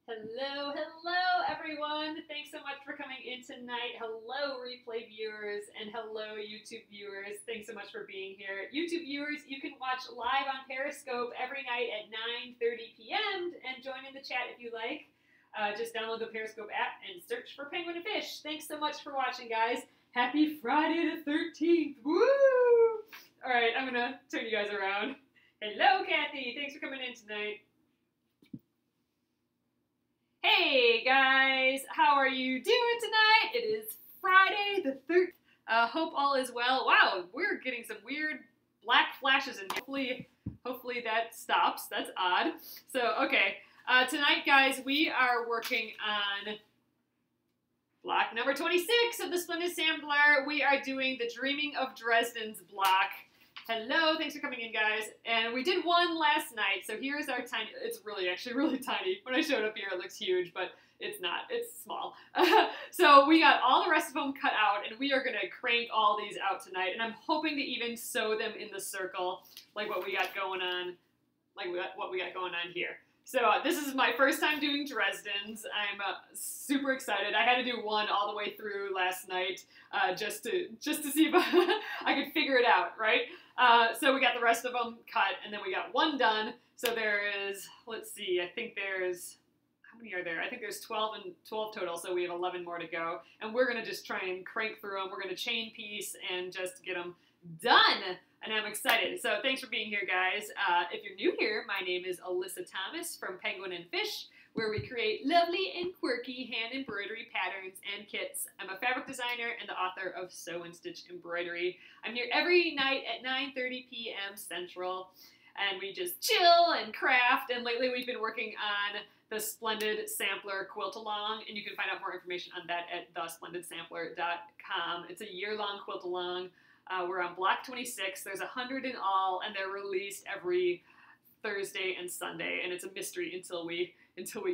Hello, hello everyone. Thanks so much for coming in tonight. Hello replay viewers and hello YouTube viewers. Thanks so much for being here. YouTube viewers, you can watch live on Periscope every night at 9:30 p.m. and join in the chat if you like. Just download the Periscope app and search for Penguin and Fish. Thanks so much for watching, guys. Happy Friday the 13th. Woo! All right, I'm going to turn you guys around. Hello, Kathy. Thanks for coming in tonight. Hey guys, how are you doing tonight? It is Friday the 13th. Hope all is well. Wow, we're getting some weird black flashes and hopefully that stops. That's odd. So, okay. Tonight, guys, we are working on block number 26 of the Splendid Sampler. We are doing the Dreaming of Dresdens block. Hello, thanks for coming in, guys. And we did one last night, so here's our tiny, it's actually really tiny. When I showed up here, it looks huge, but it's not, it's small. So we got all the rest of them cut out, and we are gonna crank all these out tonight, and I'm hoping to even sew them in the circle, like what we got going on, here. So this is my first time doing Dresdens. I'm super excited. I had to do one all the way through last night just to see if I could figure it out, right? So we got the rest of them cut, and then we got one done. So there is, let's see, I think there's, how many are there? I think there's 12 total, so we have 11 more to go. And we're going to just try and crank through them. We're going to chain piece and just get them done. And I'm excited. So thanks for being here, guys. If you're new here, my name is Alyssa Thomas from Penguin and Fish, where we create lovely and quirky hand embroidery patterns and kits. I'm a fabric designer and the author of Sew and Stitch Embroidery. I'm here every night at 9:30 p.m. Central, and we just chill and craft. And lately we've been working on the Splendid Sampler Quilt Along, and you can find out more information on that at thesplendidsampler.com. It's a year-long quilt along. We're on block 26. There's 100 in all, and they're released every Thursday and Sunday, and it's a mystery until we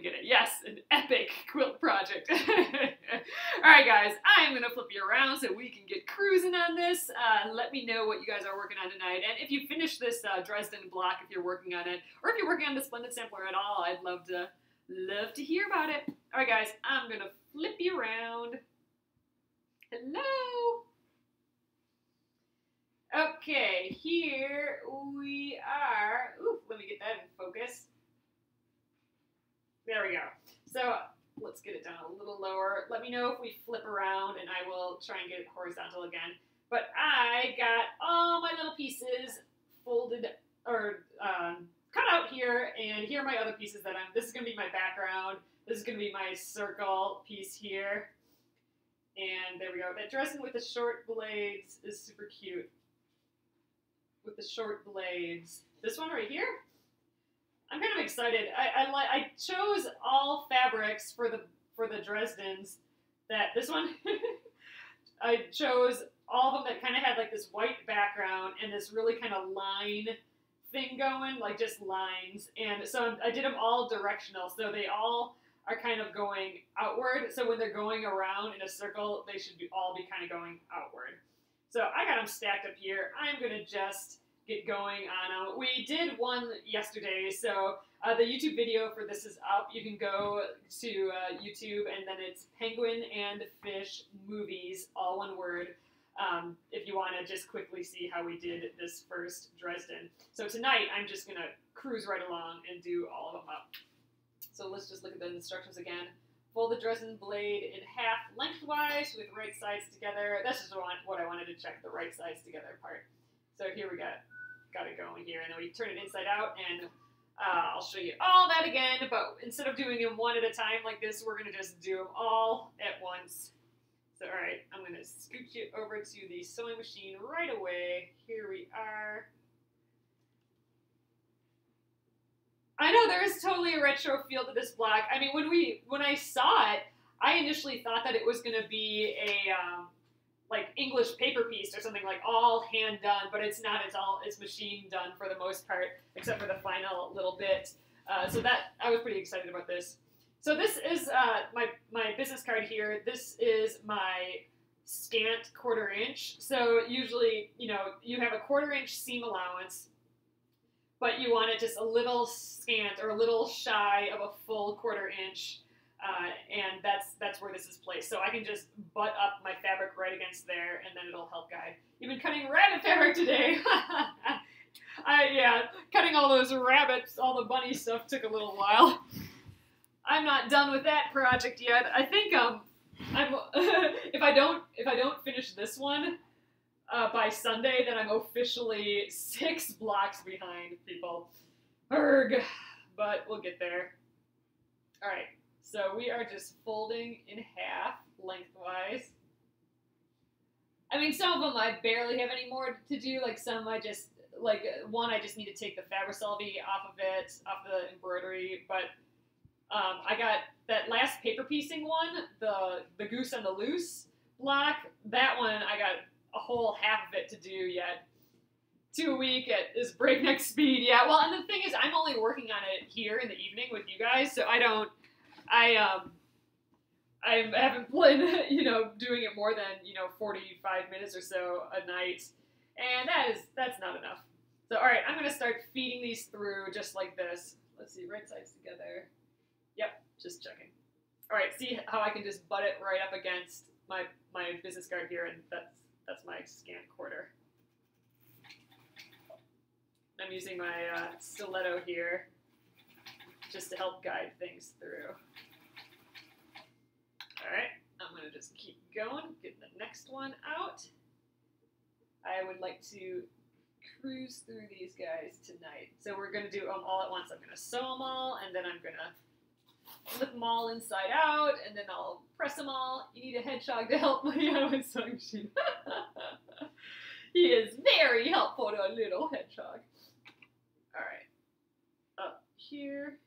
get it. Yes, an epic quilt project. All right, guys, I'm going to flip you around so we can get cruising on this. Let me know what you guys are working on tonight, and if you finish this Dresden block, if you're working on it, or if you're working on the Splendid Sampler at all, I'd love to hear about it. All right, guys, I'm going to flip you around. Hello. Okay, here we are. Ooh, let me get that in focus. There we go. So let's get it down a little lower. Let me know if we flip around, and I will try and get it horizontal again. But I got all my little pieces folded or cut out here, and here are my other pieces that this is going to be my background. This is going to be my circle piece here. And there we go. That Dresden with the short blades is super cute. With the short blades. This one right here, I'm kind of excited. I chose all fabrics for the Dresdens. This one, I chose all of them that kind of had like this white background and this really kind of line thing going, like just lines. And so I did them all directional, so they all are kind of going outward. So when they're going around in a circle, they should all be kind of going outward. So I got them stacked up here. I'm going to just get going on them. We did one yesterday, so the YouTube video for this is up. You can go to YouTube, and then it's Penguin and Fish Movies, all one word, if you want to just quickly see how we did this first Dresden. So tonight, I'm just going to cruise right along and do all of them up. So let's just look at the instructions again. Fold the Dresden blade in half lengthwise with right sides together. That's just what I wanted to check, the right sides together part. So here we got it going here, and then we turn it inside out, and I'll show you all that again, but instead of doing them one at a time like this, we're going to just do them all at once. So, all right, I'm going to scoot you over to the sewing machine right away. Here we are. I know there is totally a retro feel to this block. I mean, when I saw it, I initially thought that it was going to be a like English paper piece or something, like all hand done, but it's not. It's machine done for the most part, except for the final little bit. So that I was pretty excited about this. So this is my business card here. This is my scant 1/4 inch. So usually, you know, you have a 1/4 inch seam allowance but you want it just a little scant or a little shy of a full 1/4 inch, and that's where this is placed. So I can just butt up my fabric right against there, and then it'll help guide. You've been cutting rabbit fabric today. Yeah, cutting all those rabbits, all the bunny stuff took a little while. I'm not done with that project yet. I think I'm if I don't finish this one by Sunday, then I'm officially 6 blocks behind, people. Erg, but we'll get there. All right, so we are just folding in half lengthwise. I mean, some of them I barely have any more to do. Like some I just, like one I just need to take the Fabricelli off of it, off the embroidery. But I got that last paper piecing one, the Goose on the Loose block. That one I got a whole half of it to do yet. 2 a week at this breakneck speed. Yeah, well, and the thing is, I'm only working on it here in the evening with you guys, so I haven't been, doing it more than, 45 minutes or so a night, and that's not enough. So, all right, I'm going to start feeding these through just like this. Let's see, right sides together. Yep, just checking. All right, see how I can just butt it right up against my business card here, and that's my scant 1/4. I'm using my stiletto here just to help guide things through. All right, I'm going to just keep going, get the next one out. I would like to cruise through these guys tonight. So we're going to do them all at once. I'm going to sew them all, and then I'm going to flip them all inside out, and then I'll press them all. You need a hedgehog to help me out with sewing machine. He is very helpful to a little hedgehog. All right, up here.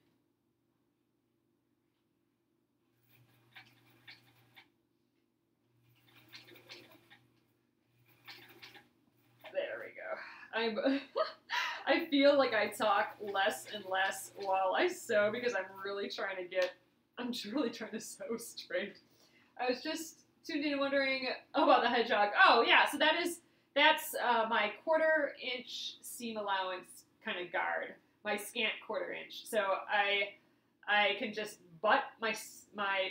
There we go. I feel like I talk less and less while I sew because I'm really trying to sew straight. I was just tuned in wondering about the hedgehog. Oh yeah, so that's my 1/4 inch seam allowance kind of guard, my scant 1/4 inch. So I can just butt my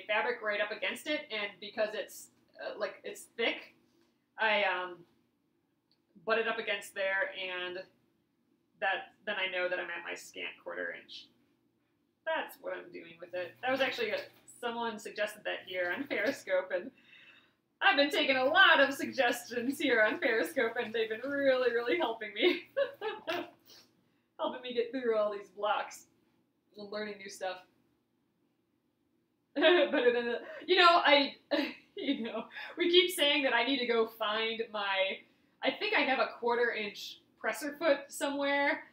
fabric right up against it, and because it's it's thick, I butt it up against there, and then I know that I'm at my scant 1/4 inch. That's what I'm doing with it. That was actually someone suggested that here on Periscope, and I've been taking a lot of suggestions here on Periscope, and they've been really, really helping me. Helping me get through all these blocks and learning new stuff. Better than we keep saying that I need to go find I think I have a 1/4 inch presser foot somewhere,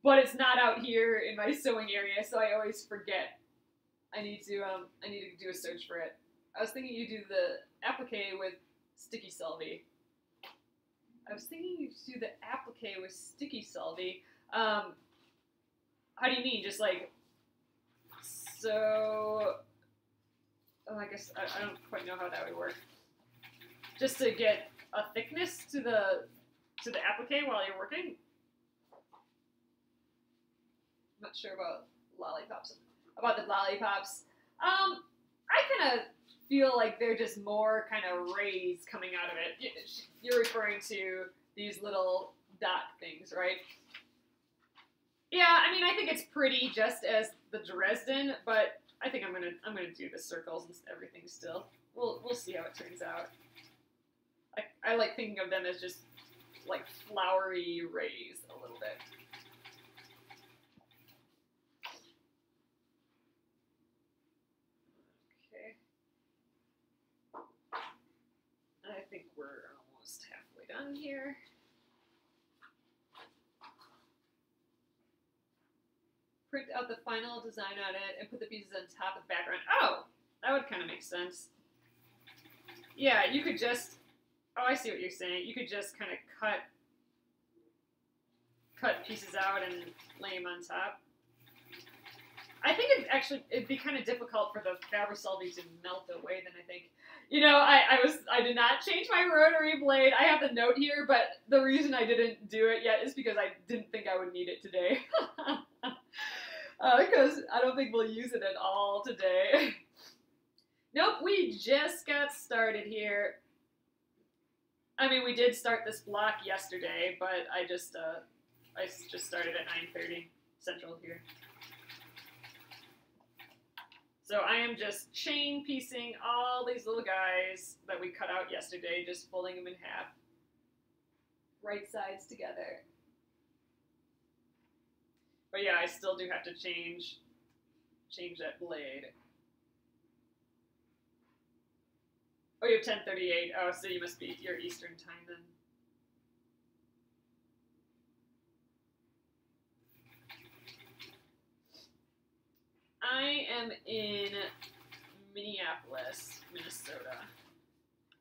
but it's not out here in my sewing area, so I always forget. I need to do a search for it. I was thinking you do the applique with sticky Selby. How do you mean? Just like, so, oh, I guess I don't quite know how that would work. Just to get a thickness to the applique while you're working. I'm not sure about lollipops. About the lollipops. I kind of feel like they're just more kind of rays coming out of it. You're referring to these little dot things, right? Yeah, I mean, I think it's pretty just as the Dresden, but I think I'm gonna do the circles and everything still. We'll see how it turns out. I like thinking of them as just like flowery rays a little bit. Okay. I think we're almost halfway done here. Print out the final design on it and put the pieces on top of the background. Oh, that would kind of make sense. Yeah, you could just, oh, I see what you're saying. You could just kind of cut pieces out and lay them on top. I think actually, it'd be kind of difficult for the Faber-Solvi to melt away then, I think. You know, I did not change my rotary blade. I have the note here, but the reason I didn't do it yet is because I didn't think I would need it today. Because I don't think we'll use it at all today. Nope, we just got started here. I mean, we did start this block yesterday, but I just started at 9:30 Central here. So I am just chain piecing all these little guys that we cut out yesterday, just folding them in half. Right sides together. But yeah, I still do have to change that blade. Oh, you have 10:38. Oh, so you must be your Eastern time then. I am in Minneapolis, Minnesota.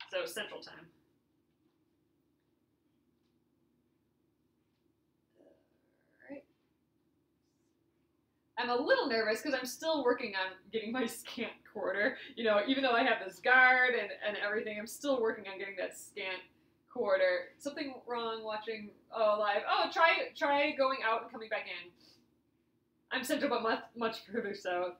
So Central Time. Alright. I'm a little nervous because I'm still working on getting my scant quarter. You know, even though I have this guard and everything, I'm still working on getting that scant quarter. Something wrong watching live. Oh, try going out and coming back in. I'm central, but much further south.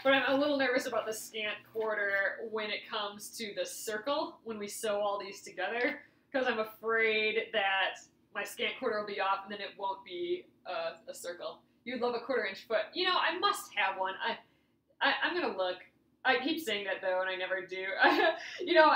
But I'm a little nervous about the scant quarter when it comes to the circle, when we sew all these together, because I'm afraid that my scant quarter will be off and then it won't be a circle. You'd love a 1/4 inch foot. You know, I must have one. I'm going to look. I keep saying that, though, and I never do. You know,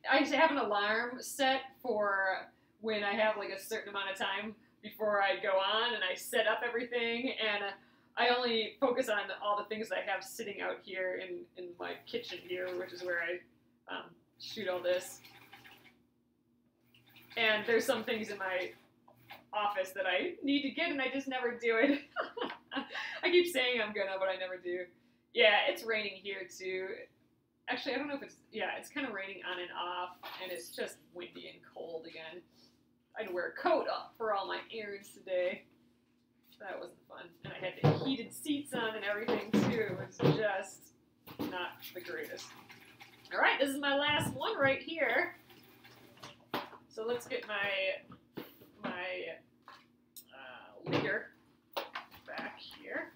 I have an alarm set for when I have like a certain amount of time before I go on, and I set up everything, and I only focus on all the things that I have sitting out here in my kitchen here, which is where I shoot all this. And there's some things in my office that I need to get, and I just never do it. I keep saying I'm gonna, but I never do. Yeah, it's raining here too. Actually, I don't know if it's kind of raining on and off, and it's just windy and cold again. I had to wear a coat for all my errands today. That wasn't fun. And I had the heated seats on and everything too. It was just not the greatest. All right, this is my last one right here. So let's get my leader back here.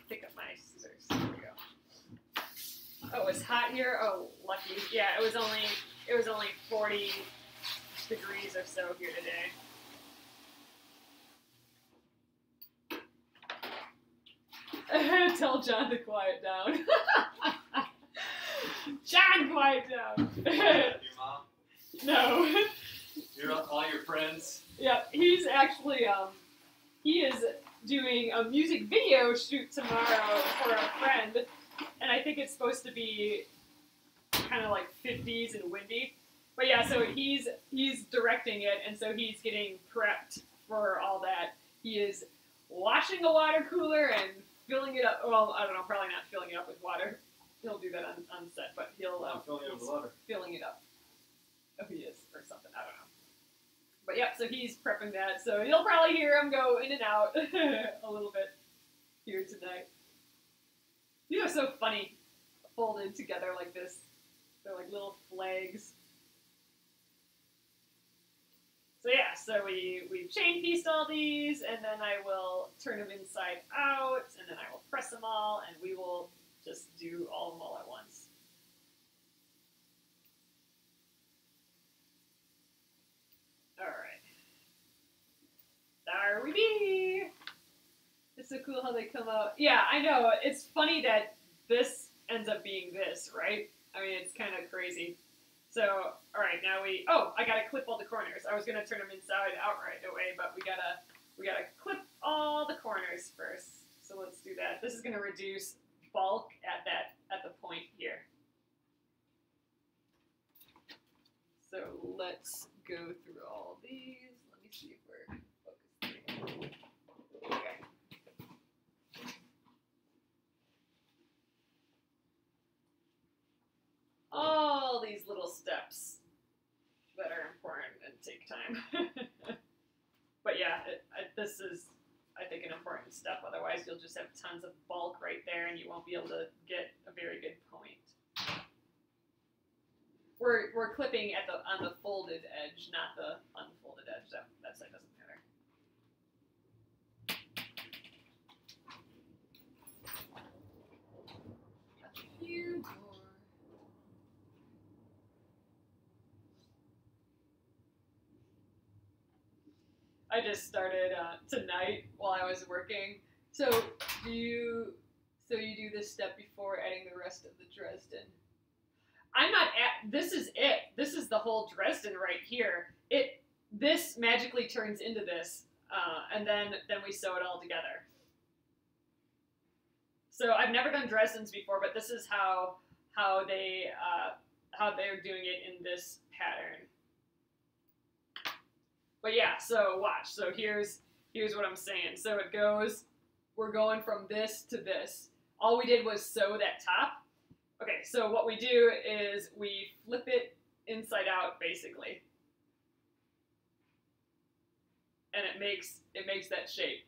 Pick up my scissors. There we go. Oh, it's hot here. Oh, lucky. Yeah, it was only 40 degrees or so here today. Tell John to quiet down. John, quiet down. Your mom? No. All your friends? Yeah, he's actually he is doing a music video shoot tomorrow for a friend, and I think it's supposed to be kind of like 50s and windy. But yeah, so he's directing it, and so he's getting prepped for all that. He is washing a water cooler and filling it up. Well, I don't know, probably not filling it up with water. He'll do that on set, but he'll filling it up with water. Filling it up. Oh, he is, or something. I don't know. But yeah, so he's prepping that. So you'll probably hear him go in and out a little bit here tonight. These are so funny, folded together like this. They're like little flags. So yeah, so we've chain pieced all these, and then I will turn them inside out, and then I will press them all, and we will just do all of them all at once. Alright. There we be! It's so cool how they come out. Yeah, I know. It's funny that this ends up being this, right? I mean, it's kind of crazy. So, alright, now I gotta clip all the corners. I was gonna turn them inside out right away, but we gotta clip all the corners first. So let's do that. This is gonna reduce bulk at the point here. So let's go through all these. Let me see if we're focused. Okay. All these little steps that are important. take time. But yeah, this is, I think, an important step. Otherwise, you'll just have tons of bulk right there, and you won't be able to get a very good point. We're clipping at on the folded edge, not the unfolded edge. That side doesn't matter. Got a few more. I just started tonight while I was working. So you do this step before adding the rest of the Dresden. I'm not at, this is it. This is the whole Dresden right here. This magically turns into this, and then we sew it all together. So I've never done Dresdens before, but this is how they're doing it in this pattern. But yeah, so watch. So here's what I'm saying. So it goes, we're going from this to this. All we did was sew that top. Okay, so what we do is we flip it inside out, basically. And it makes that shape.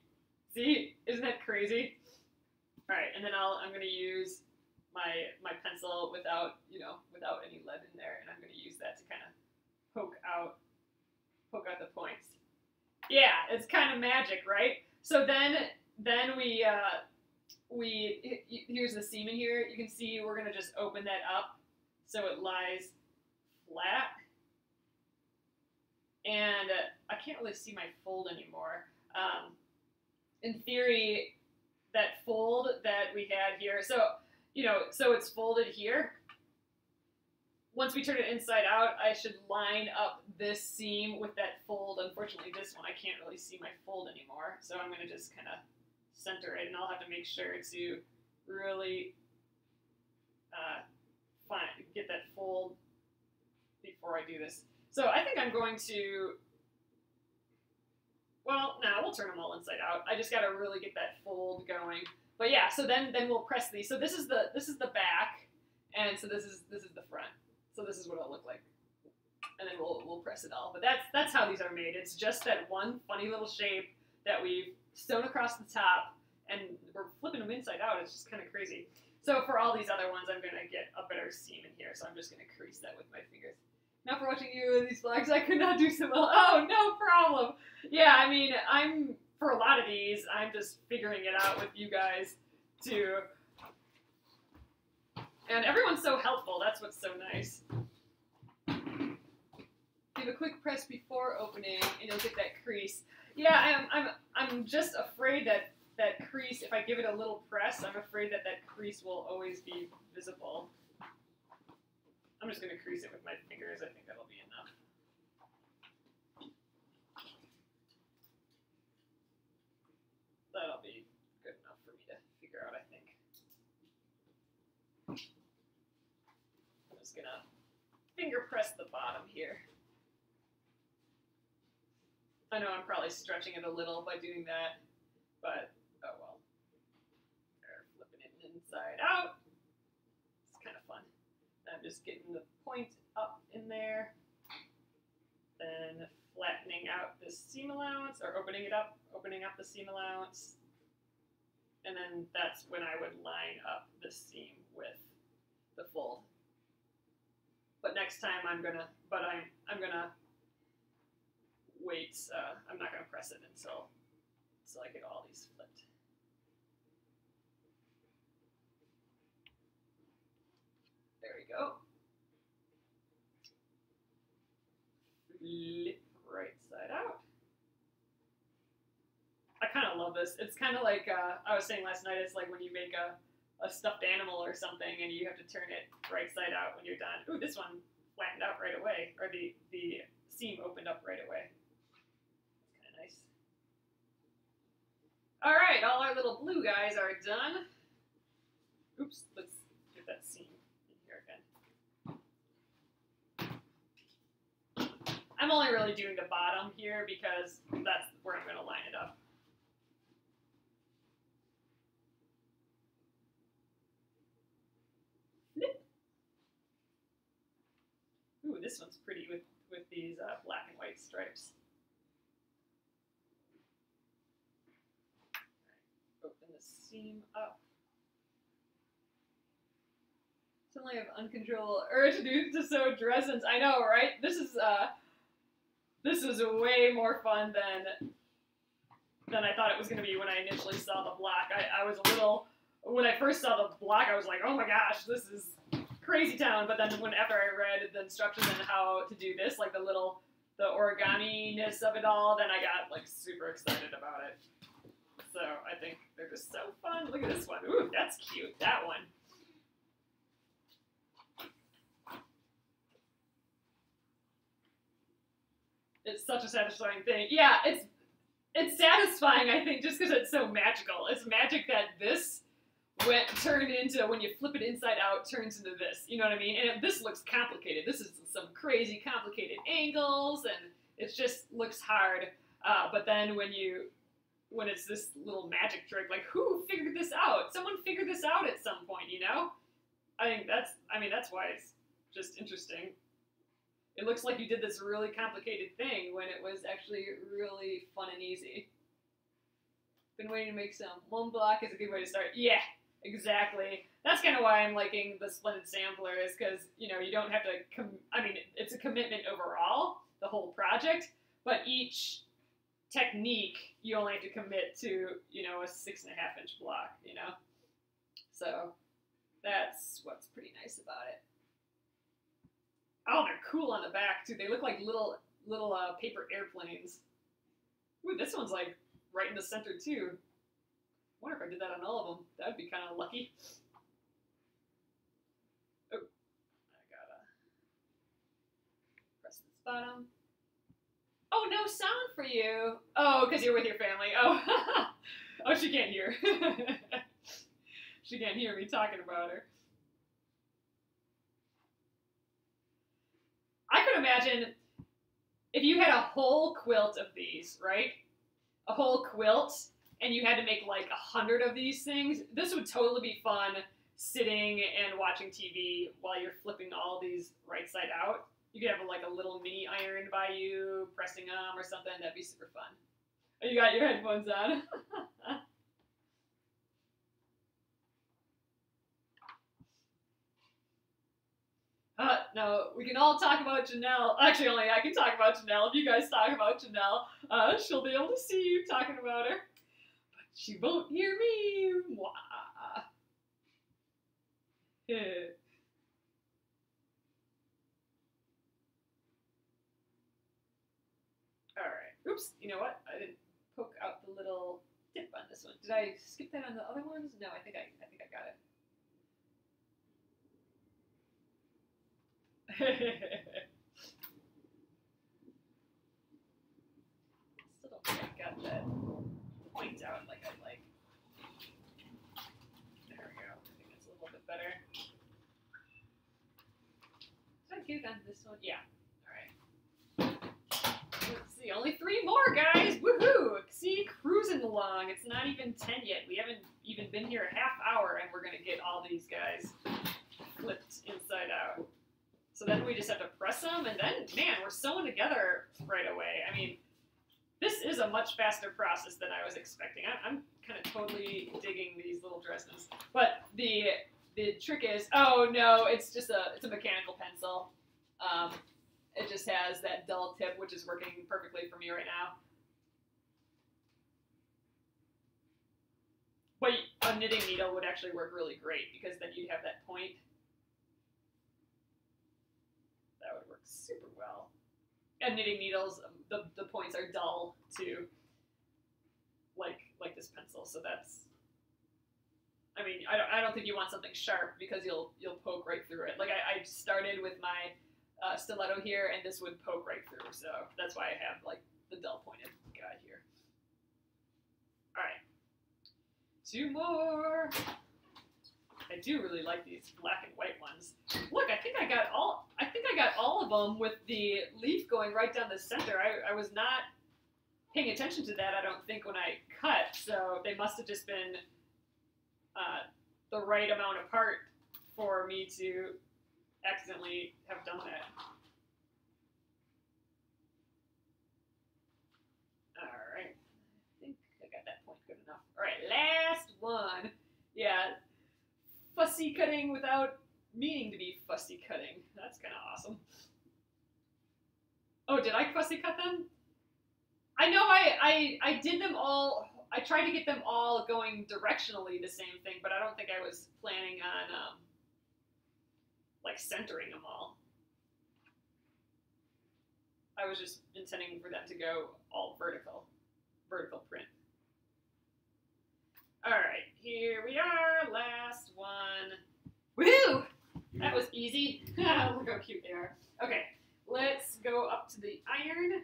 See? Isn't that crazy? All right, and then I'm going to use my pencil without any lead in there, and I'm going to use that to kind of poke out the points. Yeah, it's kind of magic, right? So then here's the seam in here. You can see we're going to just open that up so it lies flat. And I can't really see my fold anymore. In theory, that fold that we had here, so it's folded here. Once we turn it inside out, I should line up this seam with that fold. Unfortunately, this one, I can't really see my fold anymore. So I'm going to just kind of center it, and I'll have to make sure to really get that fold before I do this. So I think I'm going to, well, no, we'll turn them all inside out. I just got to really get that fold going. But yeah, so then we'll press these. So this is the back, and so this is the front. So this is what it'll look like, and then we'll press it all. But that's how these are made. It's just that one funny little shape that we've sewn across the top, and we're flipping them inside out. It's just kind of crazy. So for all these other ones, I'm going to get a better seam in here, so I'm just going to crease that with my fingers. Now for watching you in these vlogs, I could not do so well. Oh, no problem. Yeah, I mean, for a lot of these, I'm just figuring it out with you guys, too. And everyone's so helpful. That's what's so nice. Give a quick press before opening, and you'll get that crease. Yeah, I'm just afraid that crease, if I give it a little press, I'm afraid that crease will always be visible. I'm just going to crease it with my fingers. I think that'll be enough. That'll be good enough for me to figure out, I think. I'm just going to finger press the bottom here. I know I'm probably stretching it a little by doing that, but oh well. They're flipping it inside out. It's kind of fun. I'm just getting the point up in there, then flattening out the seam allowance, or opening up the seam allowance, and then that's when I would line up the seam with the fold. But next time I'm gonna wait. I'm not gonna press it until I get all these flipped. There we go. Flip right side out. I kind of love this. It's kind of like I was saying last night. It's like when you make a stuffed animal or something, and you have to turn it right side out when you're done. Ooh, this one flattened out right away, or the seam opened up right away. That's kind of nice. All right, all our little blue guys are done. Oops, let's get that seam in here again. I'm only really doing the bottom here because that's where I'm going to line it up. Ooh, this one's pretty with these black and white stripes. seam up. Suddenly I have uncontrollable urge to sew Dresdens. I know, right? This is way more fun than I thought it was going to be when I initially saw the block. I was a little, when I first saw the block, I was like, oh my gosh, this is crazy town. But then whenever I read the instructions on how to do this, like the origami-ness of it all, then I got like super excited about it. So I think they're just so fun. Look at this one. Ooh, that's cute. That one. It's such a satisfying thing. Yeah, it's satisfying, I think, just because it's so magical. It's magic that this turned into, when you flip it inside out, turns into this. You know what I mean? And this looks complicated. This is some crazy complicated angles, and it just looks hard. But then when it's this little magic trick, like, who figured this out? Someone figured this out at some point, you know? That's why it's just interesting. It looks like you did this really complicated thing when it was actually really fun and easy. Been waiting to make some. One block is a good way to start. Yeah, exactly. That's kind of why I'm liking the Splendid Sampler, is because, you know, you don't have to, it's a commitment overall, the whole project, but each technique, you only have to commit to, you know, a 6.5-inch block, you know? So that's what's pretty nice about it. Oh, they're cool on the back, too. They look like little paper airplanes. Ooh, this one's, like, right in the center, too. I wonder if I did that on all of them. That would be kind of lucky. Oh, I gotta press this bottom. Oh, no sound for you. Oh, because you're with your family. Oh, oh, she can't hear. She can't hear me talking about her. I could imagine if you had a whole quilt of these, right? A whole quilt, and you had to make like 100 of these things. This would totally be fun, sitting and watching TV while you're flipping all these right side out. You could have like a little mini iron by you, pressing them or something. That'd be super fun. Oh, you got your headphones on. No, we can all talk about Janelle. Actually, only I can talk about Janelle. If you guys talk about Janelle, she'll be able to see you talking about her. But she won't hear me. Mwah. Alright. Oops, you know what? I didn't poke out the little tip on this one. Did I skip that on the other ones? No, I think I got it. Still don't think I got that point out like I'd like. There we go. I think it's a little bit better. Did I get it on this one? Yeah. Alright. Let's see. Only 3 more, guys! Woohoo! See? Cruising along. It's not even 10 yet. We haven't even been here a half hour, and we're going to get all these guys flipped inside out. So then we just have to press them, and then, man, we're sewing together right away. I mean, this is a much faster process than I was expecting. I'm kind of totally digging these little Dresdens. But the trick is, oh no, it's a mechanical pencil. It just has that dull tip, which is working perfectly for me right now. But a knitting needle would actually work really great, because then you'd have that point. That would work super well. And knitting needles, the points are dull too, like this pencil. So that's, I mean, I don't think you want something sharp, because you'll poke right through it. Like I started with my stiletto here, and this would poke right through. So that's why I have like the dull pointed guy here. All right, 2 more. I do really like these black and white ones. Look, I think I got all of them with the leaf going right down the center. I was not paying attention to that, I don't think, when I cut, so they must have just been the right amount apart for me to accidentally have done that. Alright, I think I got that point good enough. Alright, last one. Yeah, fussy cutting without meaning to be fussy cutting. That's kind of awesome. Oh, did I fussy cut them? I know I did them all. I tried to get them all going directionally the same thing, but I don't think I was planning on like centering them all. I was just intending for them to go all vertical print. All right, here we are, last one. Woo! That was easy. Look how cute they are. Okay, let's go up to the iron,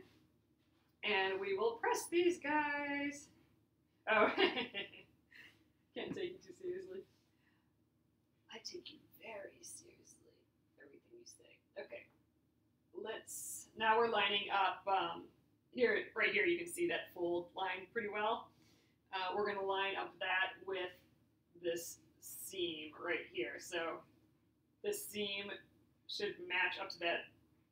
and we will press these guys. Oh, can't take you too seriously. I take you very seriously, everything you say. Okay, now we're lining up, right here you can see that fold line pretty well. We're going to line up that with this seam right here. So this seam should match up to that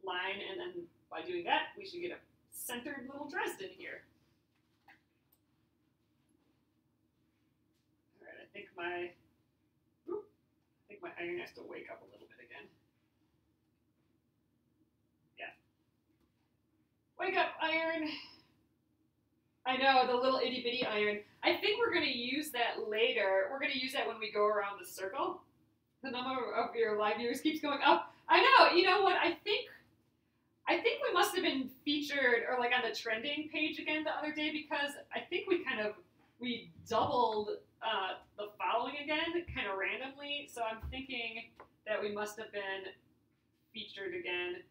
line, and then by doing that, we should get a centered little Dresden here. All right, I think my iron has to wake up a little bit again. Yeah. Wake up, iron. I know, the little itty bitty iron. I think we're going to use that later. We're going to use that when we go around the circle. The number of your live viewers keeps going up. I know, you know what, I think we must have been featured, or like on the trending page again the other day, because I think we doubled the following again, kind of randomly. So I'm thinking that we must have been featured again.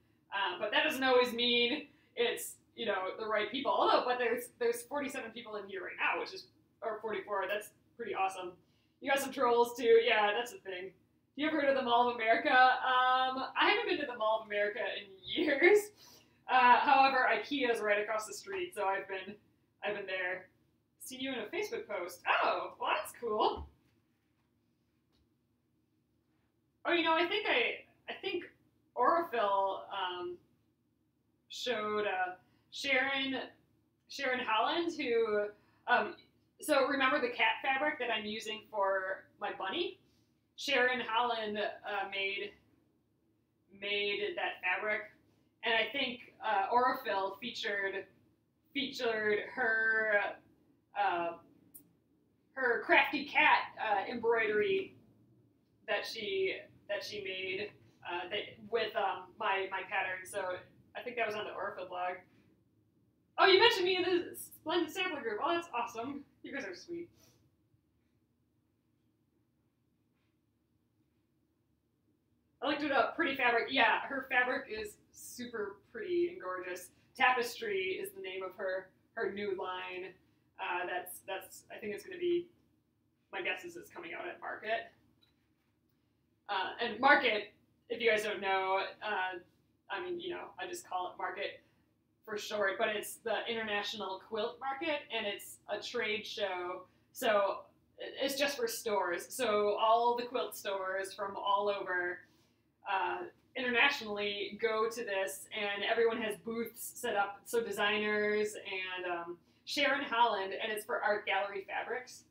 But that doesn't always mean it's, you know, the right people. Although, but there's 47 people in here right now, or 44. That's pretty awesome. You got some trolls too. Yeah, that's the thing. You ever heard of the Mall of America? I haven't been to the Mall of America in years. However, IKEA is right across the street, so I've been there. See you in a Facebook post. Oh, well, that's cool. Oh, you know, I think Aurifil showed Sharon Holland, who so remember the cat fabric that I'm using for my bunny? Sharon Holland made that fabric, and I think Aurifil featured her crafty cat embroidery that she made with my pattern. So I think that was on the Aurifil blog. Oh, you mentioned me in the Splendid Sampler group. Oh, that's awesome. You guys are sweet. I looked it up. Pretty fabric. Yeah, her fabric is super pretty and gorgeous. Tapestry is the name of her new line. That's I think it's going to be, my guess is it's coming out at Market. And Market, if you guys don't know, I mean, you know, I just call it Market for short, but it's the International Quilt Market, and it's a trade show. So it's just for stores. So all the quilt stores from all over internationally go to this, and everyone has booths set up. So designers and Sharon Holland, and it's for art gallery fabrics.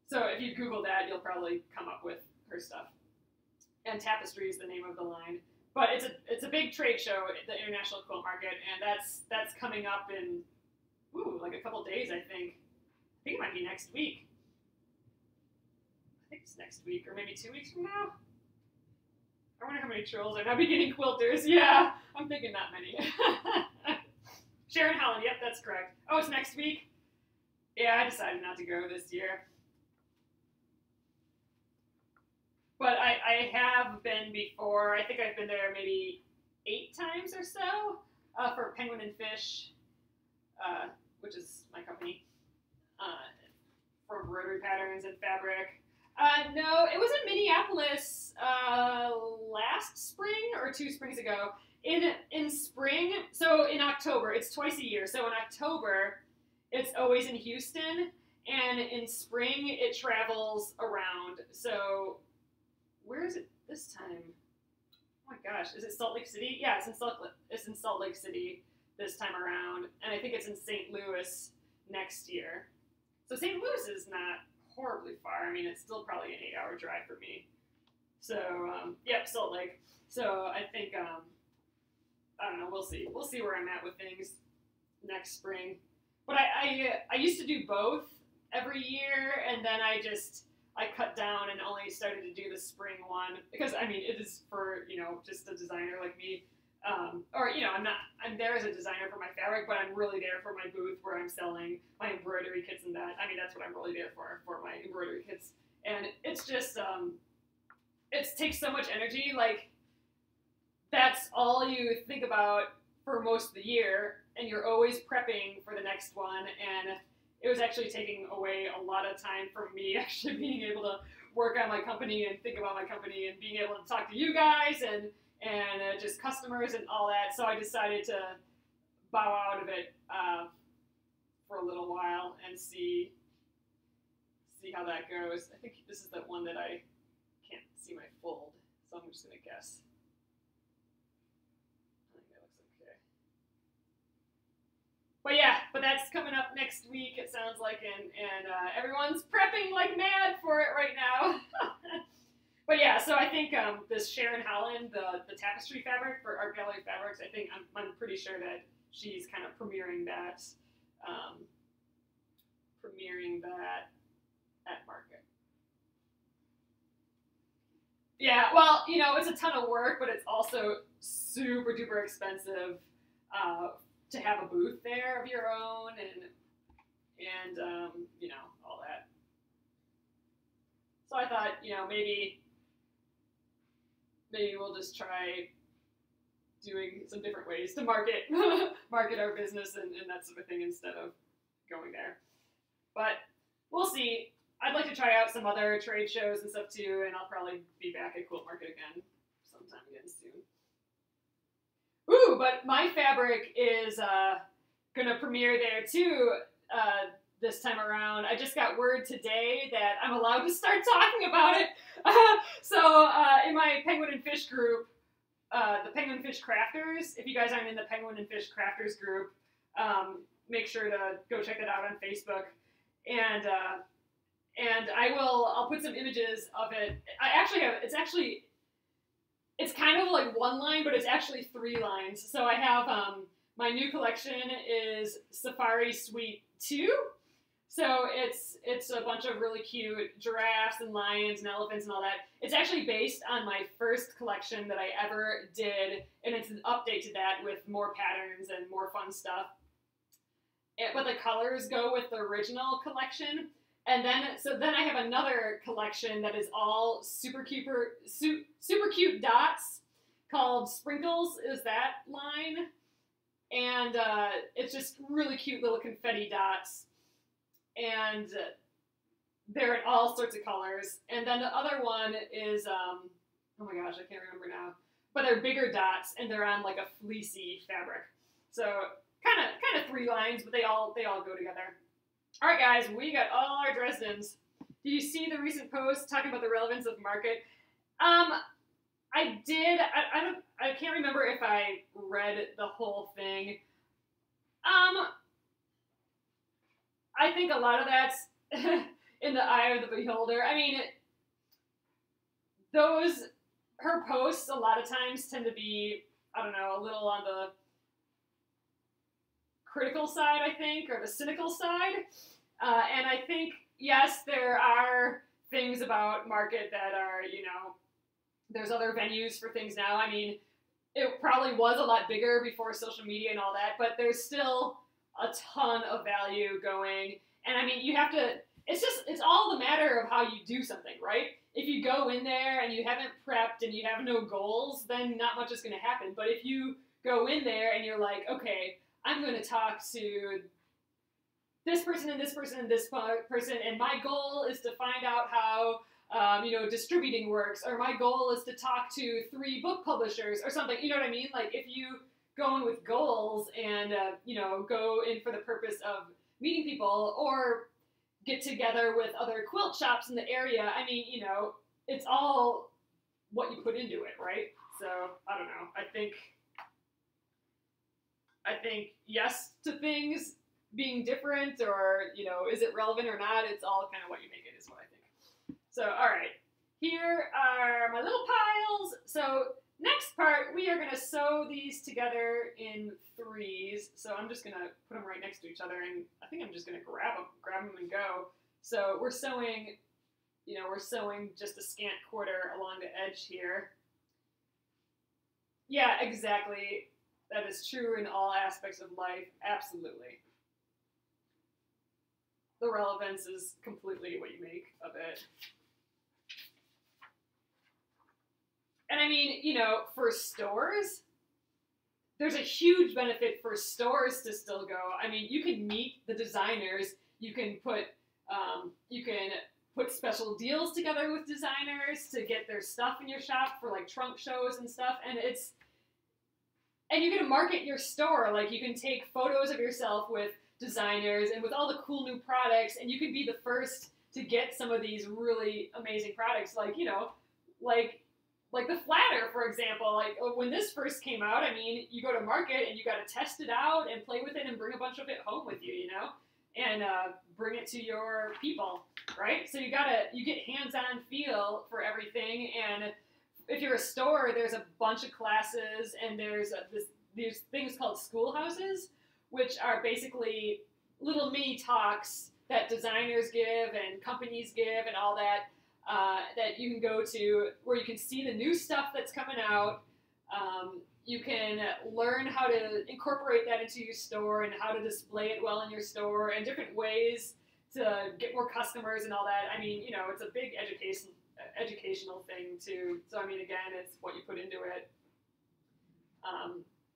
So if you Google that, you'll probably come up with her stuff. And Tapestry is the name of the line. But it's a big trade show at the International Quilt Market, and that's coming up in like a couple days, I think. I think it might be next week. I think it's next week, or maybe 2 weeks from now. I wonder how many trolls are now beginning quilters. Yeah, I'm thinking not many. Sharon Holland, yep, that's correct. Oh, it's next week? Yeah, I decided not to go this year. But I have been before. I think I've been there maybe 8 times or so for Penguinandfish, which is my company, for embroidery patterns and fabric. No, it was in Minneapolis last spring or 2 springs ago. In spring, so in October, it's twice a year. So in October, it's always in Houston, and in spring, it travels around. So where is it this time? Oh my gosh, is it Salt Lake City? Yeah, it's in Salt Lake City this time around, and I think it's in St. Louis next year. So St. Louis is not horribly far. I mean, it's still probably an 8-hour drive for me. So, yep, Salt Lake. So I think, I don't know, we'll see. We'll see where I'm at with things next spring. But I used to do both every year, and then I cut down and only started to do the spring one because, I mean, it is for, you know, just a designer like me. Or, you know, I'm there as a designer for my fabric, but I'm really there for my booth where I'm selling my embroidery kits and that. I mean, that's what I'm really there for my embroidery kits. And it's just, it takes so much energy. Like, that's all you think about for most of the year, and you're always prepping for the next one. And it was actually taking away a lot of time from me actually being able to work on my company and think about my company and being able to talk to you guys and just customers and all that. So I decided to bow out of it for a little while and see how that goes. I think this is the one that I can't see my fold, so I'm just going to guess. I think that looks okay. But yeah, but that's coming up next week, it sounds like, and everyone's prepping like mad for it right now. But yeah, so I think this Sharon Holland, the tapestry fabric for Art Gallery Fabrics, I think I'm pretty sure that she's kind of premiering that at market. Yeah, well, you know, it's a ton of work, but it's also super duper expensive to have a booth there of your own and you know, all that. So I thought, you know, maybe we'll just try doing some different ways to market our business and that sort of thing instead of going there. But we'll see. I'd like to try out some other trade shows and stuff too, and I'll probably be back at Quilt Market again sometime again soon. Ooh, but my fabric is gonna premiere there too this time around. I just got word today that I'm allowed to start talking about it. So in my Penguin and Fish group, the Penguin and Fish Crafters, if you guys aren't in the Penguin and Fish Crafters group, make sure to go check that out on Facebook. And I'll put some images of it. It's kind of like one line, but it's actually 3 lines. So I have, my new collection is Safari Suite 2. So it's a bunch of really cute giraffes and lions and elephants and all that. It's actually based on my first collection that I ever did, and it's an update to that with more patterns and more fun stuff. But the colors go with the original collection. And then I have another collection that is all super cute dots called Sprinkles is that line. And it's just really cute little confetti dots. And they're in all sorts of colors. And then the other one is, oh my gosh, I can't remember now. But they're bigger dots, and they're on like a fleecy fabric. So kind of 3 lines, but they all go together. All right, guys, we got all our Dresdens. Do you see the recent post talking about the relevance of market? I did. I can't remember if I read the whole thing. I think a lot of that's in the eye of the beholder. I mean, her posts a lot of times tend to be, I don't know, a little on the critical side, I think, or the cynical side. And I think, yes, there are things about market that are, you know, there's other venues for things now. I mean, it probably was a lot bigger before social media and all that, but there's still a ton of value going. And I mean, you have to, it's all the matter of how you do something, right? If you go in there and you haven't prepped and you have no goals, then not much is going to happen. But if you go in there and you're like, okay, I'm going to talk to this person and this person and this person, and my goal is to find out how, you know, distributing works, or my goal is to talk to 3 book publishers or something. You know what I mean? Like, if you go in with goals and, you know, go in for the purpose of meeting people or get together with other quilt shops in the area, I mean, you know, it's all what you put into it, right? So, I don't know. I think yes to things, being different, or, you know, is it relevant or not? It's all kind of what you make it, is what I think. So, all right, here are my little piles. So next part, we are going to sew these together in threes. So I'm just going to put them right next to each other, and I think I'm just going to grab them and go. So we're sewing, you know, we're sewing just a scant quarter along the edge here. Yeah, exactly. That is true in all aspects of life. Absolutely. The relevance is completely what you make of it. And I mean, you know, for stores, there's a huge benefit for stores to still go. I mean, you can meet the designers. You can put special deals together with designers to get their stuff in your shop for like trunk shows and stuff. And you can market your store. Like, you can take photos of yourself with designers and with all the cool new products, and you can be the first to get some of these really amazing products. Like, you know, like the flatter, for example. Like, when this first came out, I mean, you go to market and you got to test it out and play with it and bring a bunch of it home with you, you know, and bring it to your people, right? So you get hands-on feel for everything. And if you're a store, there's a bunch of classes, and there's these things called schoolhouses, which are basically little mini talks that designers give and companies give and all that, that you can go to, where you can see the new stuff that's coming out. You can learn how to incorporate that into your store and how to display it well in your store, and different ways to get more customers and all that. I mean, you know, it's a big educational thing too. So I mean, again, it's what you put into it,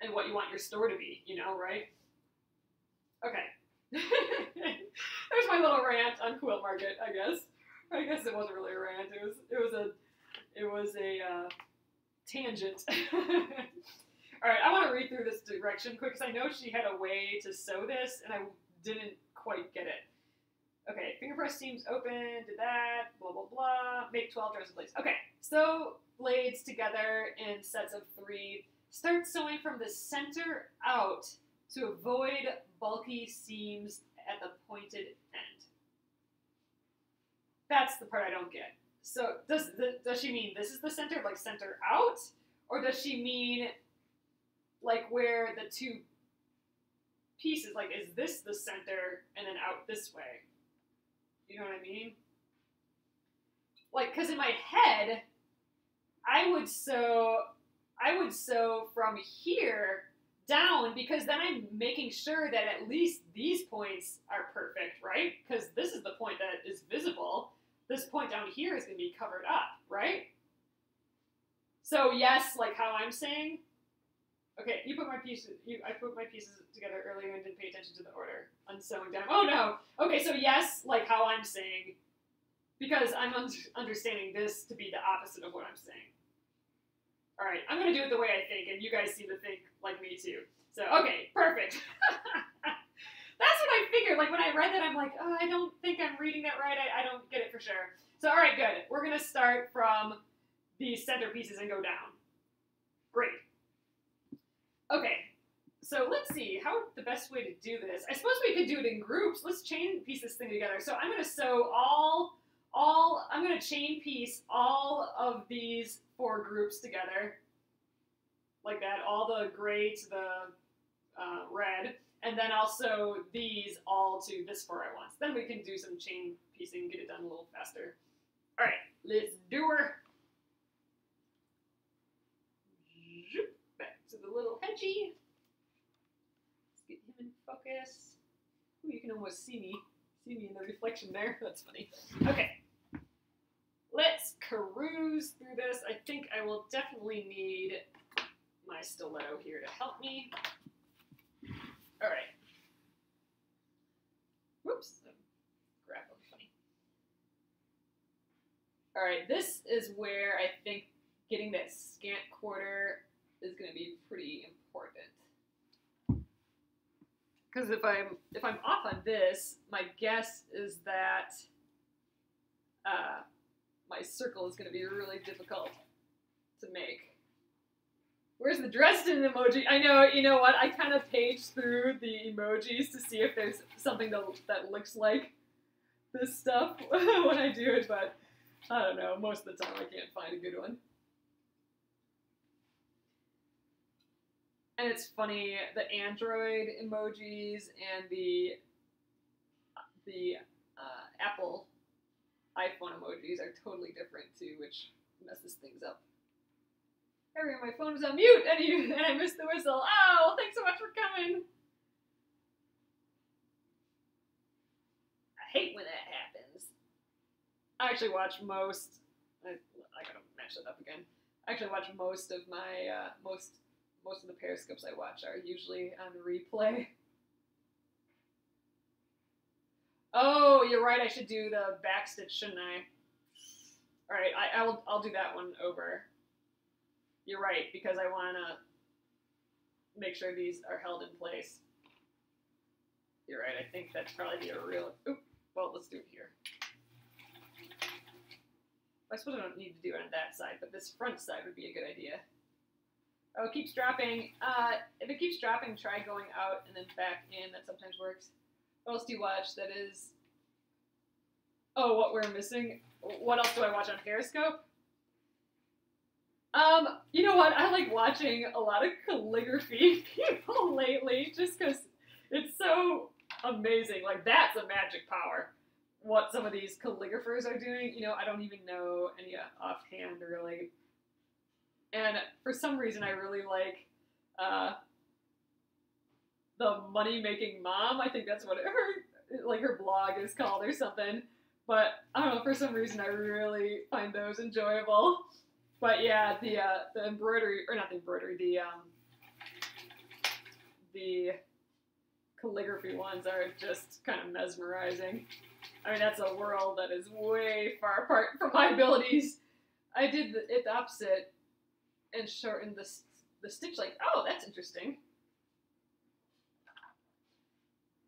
and what you want your store to be, you know, right? Okay. There's my little rant on Quilt Market, I guess. I guess it wasn't really a rant. It was a tangent. All right, I want to read through this direction quick, because I know she had a way to sew this, and I didn't quite get it. Okay, finger press seams open, did that, blah, blah, blah. Make 12 Dresden blades. Okay, sew blades together in sets of 3. Start sewing from the center out to avoid bulky seams at the pointed end. That's the part I don't get. So does she mean this is the center, like center out? Or does she mean like where the two pieces, like, is this the center and then out this way? You know what I mean? Like, because in my head, I would sew from here down, because then I'm making sure that at least these points are perfect, right? Because this is the point that is visible. This point down here is going to be covered up, right? So yes, like how I'm saying. Okay, I put my pieces together earlier and didn't pay attention to the order. Unsewing down. Oh no. Okay, so yes, like how I'm saying, because I'm understanding this to be the opposite of what I'm saying. All right, I'm going to do it the way I think, and you guys seem to think like me too. So, okay, perfect. That's what I figured. Like, when I read that, I'm like, oh, I don't think I'm reading that right. I don't get it for sure. So, all right, good. We're going to start from these center pieces and go down. Great. Okay, so let's see how the best way to do this. I suppose we could do it in groups. Let's chain piece this thing together. So I'm going to sew I'm going to chain piece all of these 4 groups together, like that, all the gray to the red, and then I'll sew these all to this 4 at once. Then we can do some chain piecing, get it done a little faster. All right, let's do her. Back to the little hedgie. Let's get him in focus. Ooh, you can almost see me in the reflection there. That's funny. Okay. Let's peruse through this. I think I will definitely need my stiletto here to help me. All right. Whoops. Grab them funny. All right, this is where I think getting that scant quarter is going to be pretty important. Because if I'm off on this, my guess is that my circle is going to be really difficult to make. Where's the Dresden emoji? I know, you know what? I kind of page through the emojis to see if there's something that looks like this stuff when I do it, but I don't know. Most of the time I can't find a good one. And it's funny, the Android emojis and the Apple iPhone emojis are totally different too, which messes things up. Harry, my phone was on mute, and I missed the whistle. Oh, well, thanks so much for coming. I hate when that happens. I actually watch most. I gotta match that up again. I actually watch most of my most of the Periscopes I watch are usually on replay. Oh, you're right. I should do the backstitch, shouldn't I? All right, I'll do that one over. You're right, because I want to make sure these are held in place. You're right. I think that's probably a real. Oop. Well, let's do it here. I suppose I don't need to do it on that side, but this front side would be a good idea. Oh, it keeps dropping. If it keeps dropping, try going out and then back in. That sometimes works. What else do you watch that is... Oh, what we're missing? What else do I watch on Periscope? You know what? I like watching a lot of calligraphy people lately just because it's so amazing. Like, that's a magic power. What some of these calligraphers are doing. You know, I don't even know any offhand, really. And for some reason, I really like the Money-Making Mom. I think that's what her blog is called or something. But I don't know, for some reason, I really find those enjoyable. But yeah, the embroidery, or not the embroidery, the calligraphy ones are just kind of mesmerizing. I mean, that's a world that is way far apart from my abilities. I did it the opposite and shortened the stitch length. Oh, that's interesting.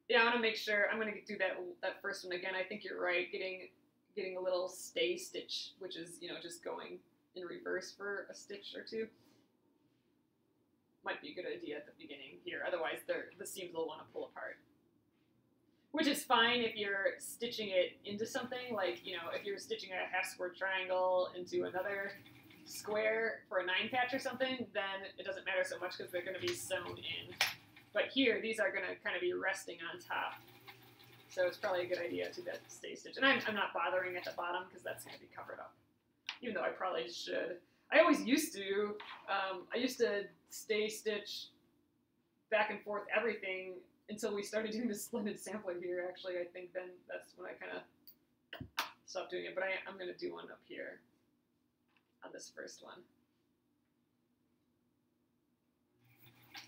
Yeah, I want to make sure, I'm going to do that first one again. I think you're right, getting a little stay stitch, which is, you know, just going in reverse for a stitch or two. Might be a good idea at the beginning here. Otherwise, the seams will want to pull apart. Which is fine if you're stitching it into something, like, you know, if you're stitching a half square triangle into another square for a 9-patch or something, then it doesn't matter so much because they're going to be sewn in. But here, these are going to kind of be resting on top. So it's probably a good idea to get stay stitch. And I'm not bothering at the bottom because that's going to be covered up. Even though I probably should. I always used to. I used to stay stitch back and forth everything until we started doing the Splendid Sampler here, actually. I think then that's when I kind of stopped doing it. But I'm going to do one up here on this first one.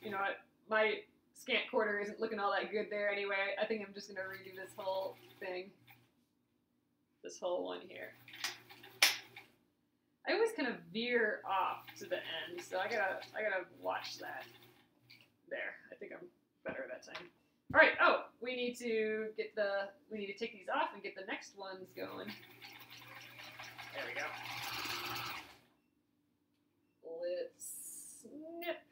You know what? My scant quarter isn't looking all that good there anyway. I think I'm just going to redo this whole thing. This whole one here. I always kind of veer off to the end, so I gotta watch that. There, I think I'm better that time. All right. Oh, we need to take these off and get the next ones going. There we go. Let's snip.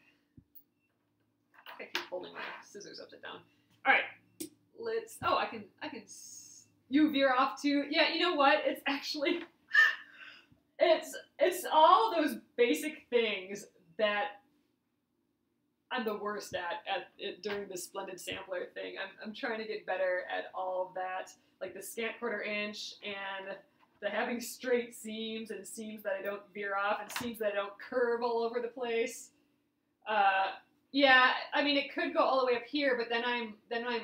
I keep holding my scissors upside down. All right. Let's. Oh, I can. You veer off too. Yeah. You know what? It's actually. It's all those basic things that I'm the worst at during the Splendid Sampler thing. I'm trying to get better at all of that, like the scant quarter inch and the having straight seams and seams that I don't veer off and seams that I don't curve all over the place. Yeah, I mean it could go all the way up here, but then I'm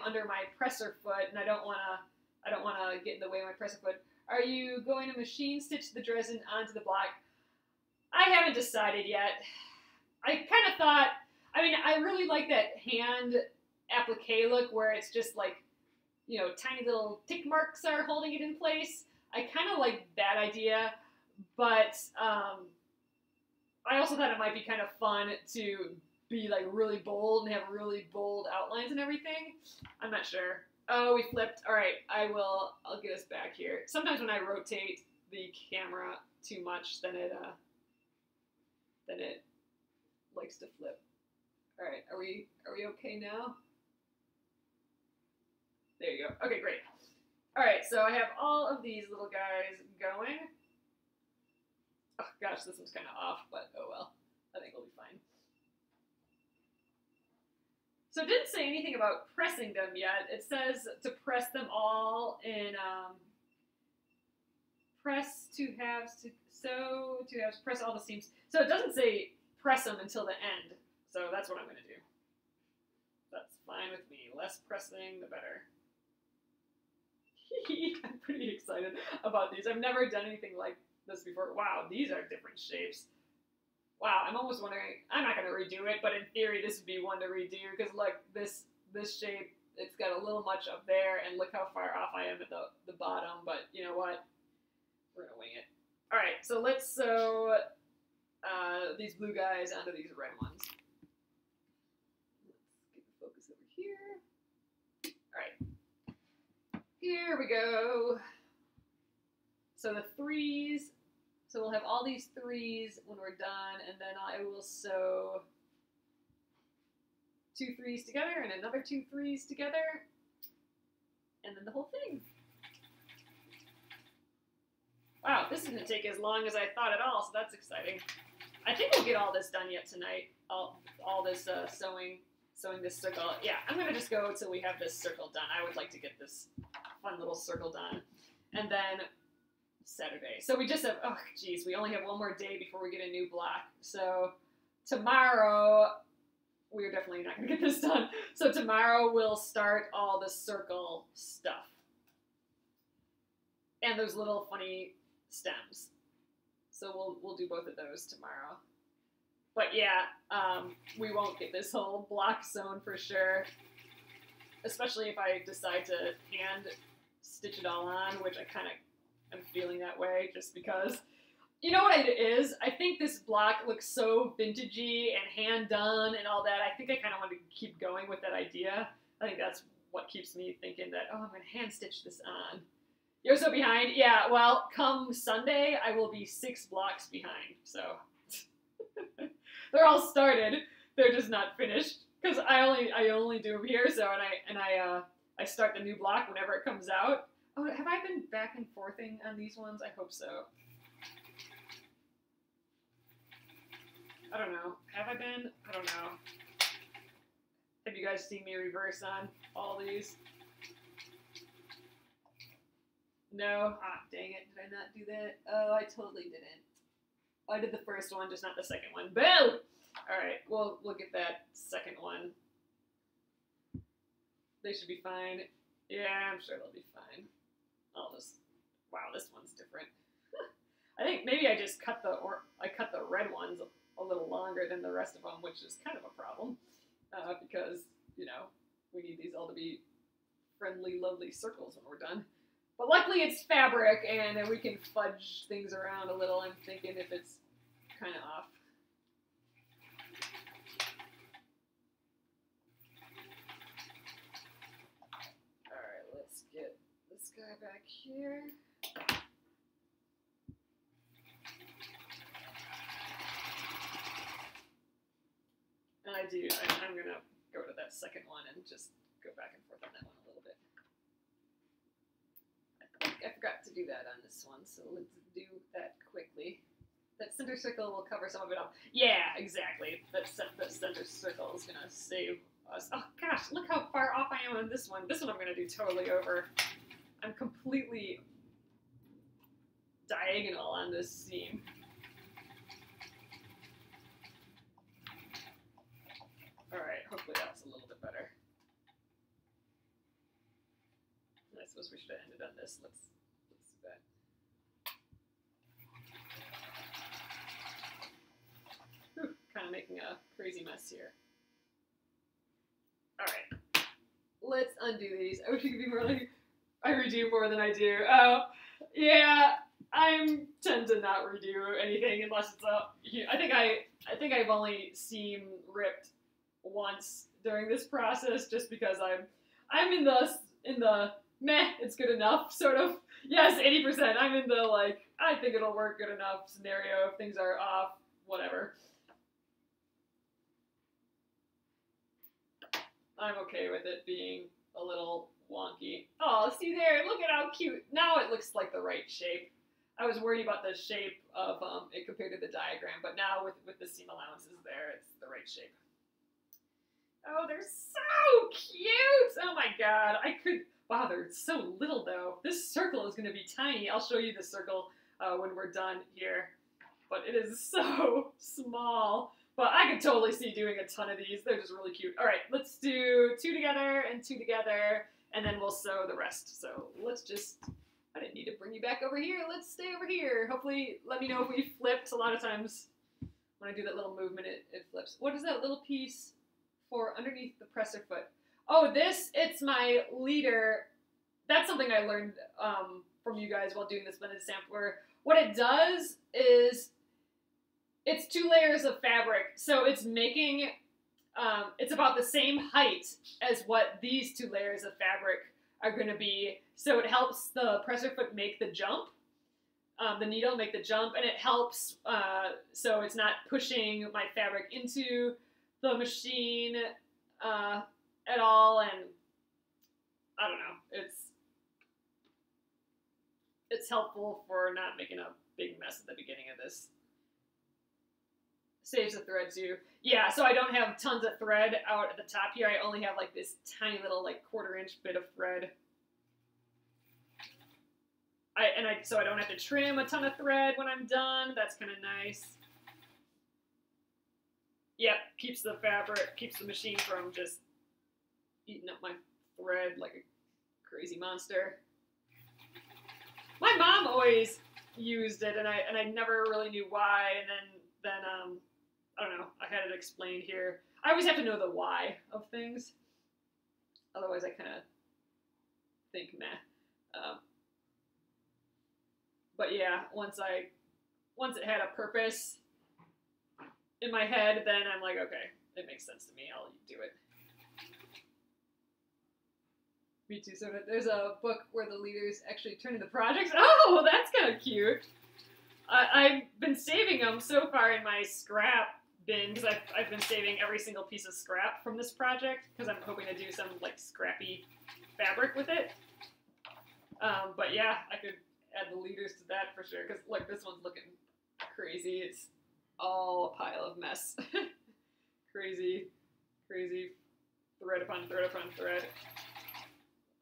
under my presser foot, and I don't wanna get in the way of my presser foot. Are you going to machine stitch the Dresden onto the block? I haven't decided yet. I kind of thought, I mean, I really like that hand applique look where it's just like, you know, tiny little tick marks are holding it in place. I kind of like that idea, but I also thought it might be kind of fun to be like really bold and have really bold outlines and everything. I'm not sure. Oh, we flipped. All right, I'll get us back here. Sometimes when I rotate the camera too much, then it likes to flip. All right, are we okay now? There you go. Okay, great. All right, so I have all of these little guys going. Oh gosh, this one's kind of off, but oh well. I think we'll be fine. So it didn't say anything about pressing them yet. It says to press them all in press two halves to sew, two halves, press all the seams. So it doesn't say press them until the end. So that's what I'm going to do. That's fine with me. Less pressing, the better. I'm pretty excited about these. I've never done anything like this before. Wow, these are different shapes. Wow, I'm almost wondering, I'm not going to redo it, but in theory this would be one to redo, because look, this shape, it's got a little much up there, and look how far off I am at the bottom, but you know what? We're going to wing it. Alright, so let's sew these blue guys onto these red ones. Let's get the focus over here. Alright. Here we go. So the threes, so we'll have all these threes when we're done, and then I will sew 2 threes together and another 2 threes together, and then the whole thing. Wow, this is going to take as long as I thought at all, so that's exciting. I think we'll get all this done yet tonight, all this sewing this circle. Yeah, I'm going to just go until we have this circle done. I would like to get this fun little circle done. And then Saturday. So we just have, oh geez, we only have one more day before we get a new block. So tomorrow, we're definitely not going to get this done. So tomorrow we'll start all the circle stuff. And those little funny stems. So we'll do both of those tomorrow. But yeah, we won't get this whole block sewn for sure. Especially if I decide to hand stitch it all on, which I kind of am feeling that way just because. You know what it is? I think this block looks so vintagey and hand done and all that. I think I kind of want to keep going with that idea. I think that's what keeps me thinking that, oh, I'm going to hand stitch this on. You're so behind? Yeah, well, come Sunday, I will be 6 blocks behind, so. They're all started, they're just not finished, because I only do them here, so, and I start the new block whenever it comes out. Oh, have I been back and forthing on these ones? I hope so. I don't know. Have I been? I don't know. Have you guys seen me reverse on all these? No? Ah, dang it. Did I not do that? Oh, I totally didn't. I did the first one, just not the second one. Boom! Alright, we'll get that second one. They should be fine. Yeah, I'm sure they'll be fine. I'll just... Wow, this one's different. I think maybe I just cut the red ones a little longer than the rest of them, which is kind of a problem. Because, you know, we need these all to be friendly, lovely circles when we're done. But luckily it's fabric, and then we can fudge things around a little. I'm thinking if it's kind of off. Alright, let's get this guy back here. And I'm going to go to that second one and just go back and forth on that one a little bit. I forgot to do that on this one, so let's do that quickly. That center circle will cover some of it up. Yeah, exactly. That center circle is going to save us. Oh gosh, look how far off I am on this one. This one I'm going to do totally over. I'm completely diagonal on this seam. Alright, hopefully that's a little bit better. I suppose we should have ended on this. Let's do that. Whew, kind of making a crazy mess here. Alright, let's undo these. I wish you could be more like, I redo more than I do. Oh, yeah, I tend to not redo anything unless it's a, I think I've only seam ripped once during this process, just because I'm in the meh, it's good enough sort of. Yes, 80%. I'm in the like, I think it'll work good enough scenario. If things are off, whatever. I'm okay with it being a little wonky. Oh, see there, look at how cute. Now it looks like the right shape. I was worried about the shape of it compared to the diagram, but now with the seam allowances there, it's the right shape. Oh, they're so cute! Oh my god, wow, they're so little though. This circle is going to be tiny. I'll show you the circle when we're done here. But it is so small. But I could totally see doing a ton of these. They're just really cute. All right, let's do 2 together and 2 together, and then we'll sew the rest. So let's just, I didn't need to bring you back over here. Let's stay over here. Hopefully, let me know if we flipped. A lot of times when I do that little movement, it flips. What is that little piece for underneath the presser foot? Oh, it's my leader. That's something I learned from you guys while doing the Splendid Sampler. What it does is, it's 2 layers of fabric, so it's making, it's about the same height as what these 2 layers of fabric are going to be. So it helps the presser foot make the jump, the needle make the jump, and it helps so it's not pushing my fabric into the machine at all, and I don't know, it's helpful for not making a big mess at the beginning of this. Saves the thread too. Yeah, so I don't have tons of thread out at the top here. I only have like this tiny little like 1/4 inch bit of thread. So I don't have to trim a ton of thread when I'm done. That's kind of nice. Yep, keeps the fabric, keeps the machine from just eating up my thread like a crazy monster. My mom always used it, and I never really knew why, and then I don't know, I had it explained here. I always have to know the why of things. Otherwise I kind of think meh. But yeah, once it had a purpose in my head, then I'm like, okay, it makes sense to me, I'll do it. Me too. So there's a book where the leaders actually turn into projects. Oh, that's kind of cute. I've been saving them so far in my scrap bin, because I've been saving every single piece of scrap from this project, because I'm hoping to do some like scrappy fabric with it. But yeah, I could add the leaders to that for sure, because like this one's looking crazy. It's all a pile of mess. Crazy thread upon thread upon thread.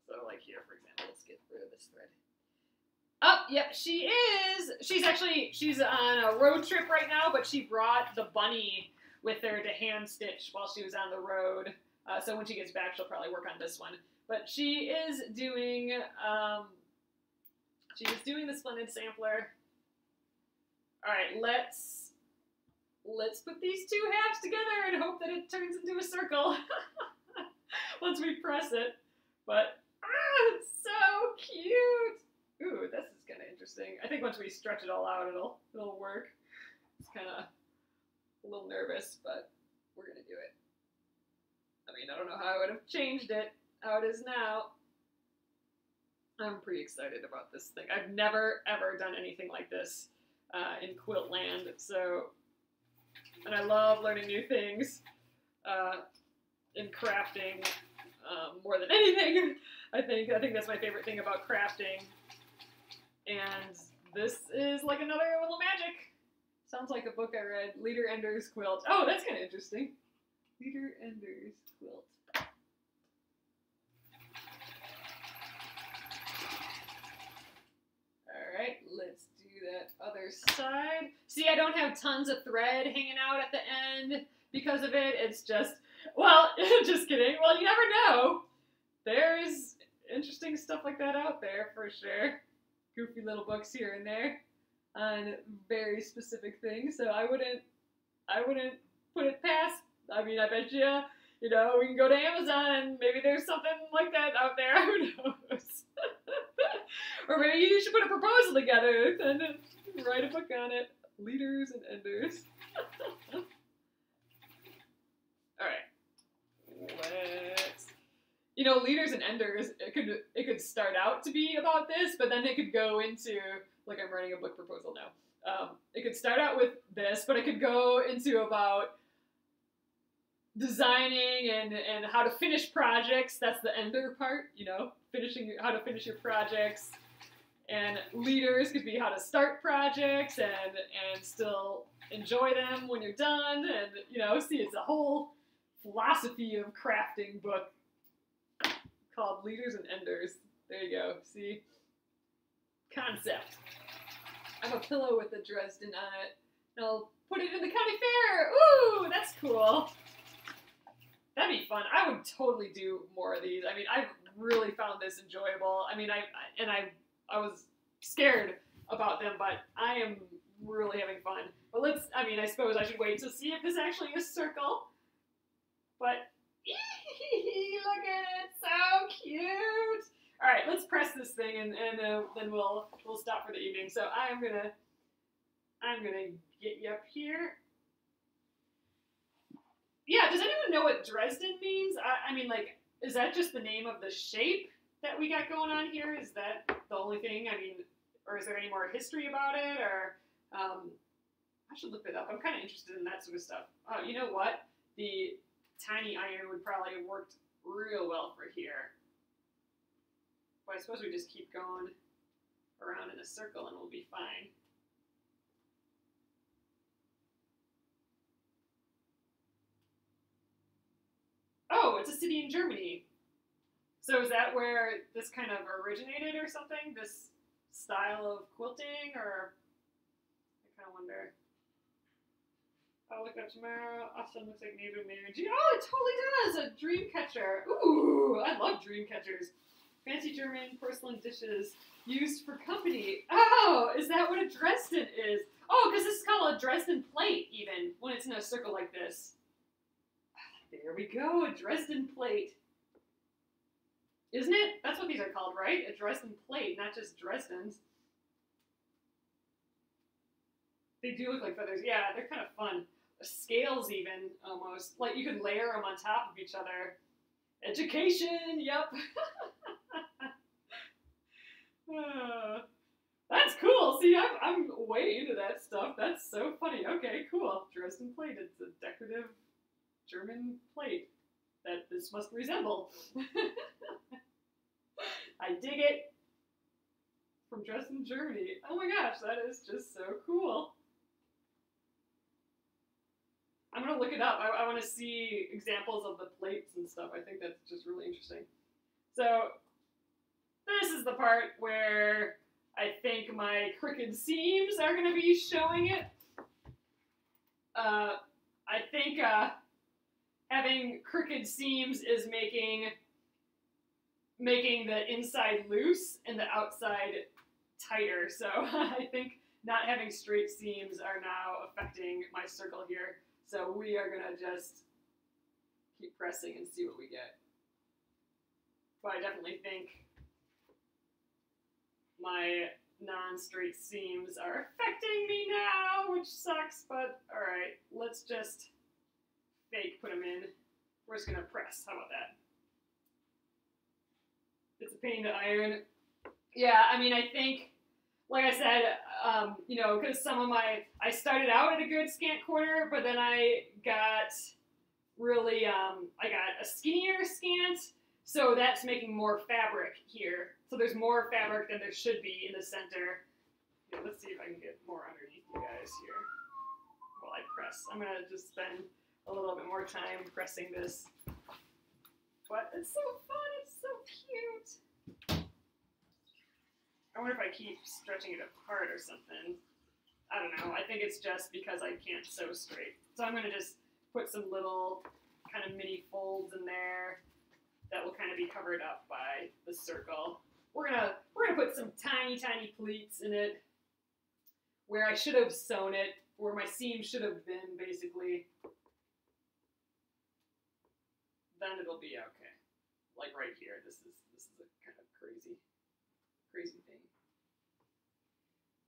So like here, for example, let's get rid of this thread. Oh, yep, she is. She's on a road trip right now, but she brought the bunny with her to hand stitch while she was on the road. So when she gets back, she'll probably work on this one. But she is doing, the Splendid Sampler. All right, let's put these 2 halves together and hope that it turns into a circle once we press it. But it's so cute. Ooh, this is kind of interesting. I think once we stretch it all out, it'll work. It's kind of a little nervous, but we're gonna do it. I mean, I don't know how I would have changed it, how it is now. I'm pretty excited about this thing. I've never ever done anything like this in quilt land, and I love learning new things in crafting more than anything. I think that's my favorite thing about crafting. And this is like another little magic. Sounds like a book I read. Leader Ender's Quilt. Oh, that's kind of interesting. Leader Ender's Quilt. Alright, let's do that other side. See, I don't have tons of thread hanging out at the end because of it. It's just, well, just kidding. Well, you never know. There's interesting stuff like that out there for sure. Goofy little books here and there on very specific things. So I wouldn't put it past. I mean, I bet you, we can go to Amazon and maybe there's something like that out there. Who knows? Or maybe you should put a proposal together and write a book on it. Leaders and Enders. All right. Let's. Leaders and Enders, it could start out to be about this, but then it could go into, like I'm writing a book proposal now. It could start out with this, but it could go into about designing and how to finish projects. That's the ender part, you know, how to finish your projects. And leaders could be how to start projects and still enjoy them when you're done. And, you know, see, it's a whole philosophy of crafting book called Leaders and Enders. There you go. See? Concept. I have a pillow with the Dresden on it. And I'll put it in the county fair. Ooh, that's cool. That'd be fun. I would totally do more of these. I mean, I've really found this enjoyable. I mean, I was scared about them, but I am really having fun. But I suppose I should wait to see if this actually is a circle. But, look at it, so cute. All right, let's press this thing and then we'll stop for the evening. So I'm gonna get you up here. Yeah, does anyone know what Dresden means? I mean, like, is that just the name of the shape that we got going on here? Is that the only thing? I mean, or is there any more history about it? Or, I should look it up. I'm kind of interested in that sort of stuff. Oh, you know what? The tiny iron would probably have worked real well for here. But I suppose we just keep going around in a circle and we'll be fine. Oh, it's a city in Germany. So is that where this kind of originated or something? This style of quilting? Or I kind of wonder. I'll look up tomorrow. Awesome, looks like neighbor marriage. Oh, it totally does! A dream catcher. Ooh, I love dream catchers. Fancy German porcelain dishes used for company. Oh, is that what a Dresden is? Oh, because this is called a Dresden plate, even, when it's in a circle like this. There we go, a Dresden plate. Isn't it? That's what these are called, right? A Dresden plate, not just Dresdens. They do look like feathers. Yeah, they're kind of fun. Scales even, almost. Like you could layer them on top of each other. Education, yep. That's cool. See, I'm way into that stuff. That's so funny. Okay, cool. Dresden plate. It's a decorative German plate that this must resemble. I dig it. From Dresden, Germany. Oh my gosh, that is just so cool. I'm going to look it up. I want to see examples of the plates and stuff. I think that's just really interesting. So, this is the part where I think my crooked seams are going to be showing it. I think having crooked seams is making the inside loose and the outside tighter. So I think not having straight seams are now affecting my circle here. So we are going to just keep pressing and see what we get. But I definitely think my non-straight seams are affecting me now, which sucks, but alright, let's just fake put them in. We're just going to press. How about that? It's a pain to iron. Yeah, I mean, I think, like I said, you know, because I started out at a good scant quarter, but then I got really, I got a skinnier scant, so that's making more fabric here. So there's more fabric than there should be in the center. Yeah, let's see if I can get more underneath you guys here while I press. I'm going to just spend a little bit more time pressing this. But it's so fun, it's so cute. I wonder if I keep stretching it apart or something. I don't know. I think it's just because I can't sew straight. So I'm going to just put some little kind of mini folds in there that will kind of be covered up by the circle. We're gonna put some tiny, tiny pleats in it where I should have sewn it, where my seam should have been, basically. Then it'll be okay. Like right here. This is a kind of crazy thing.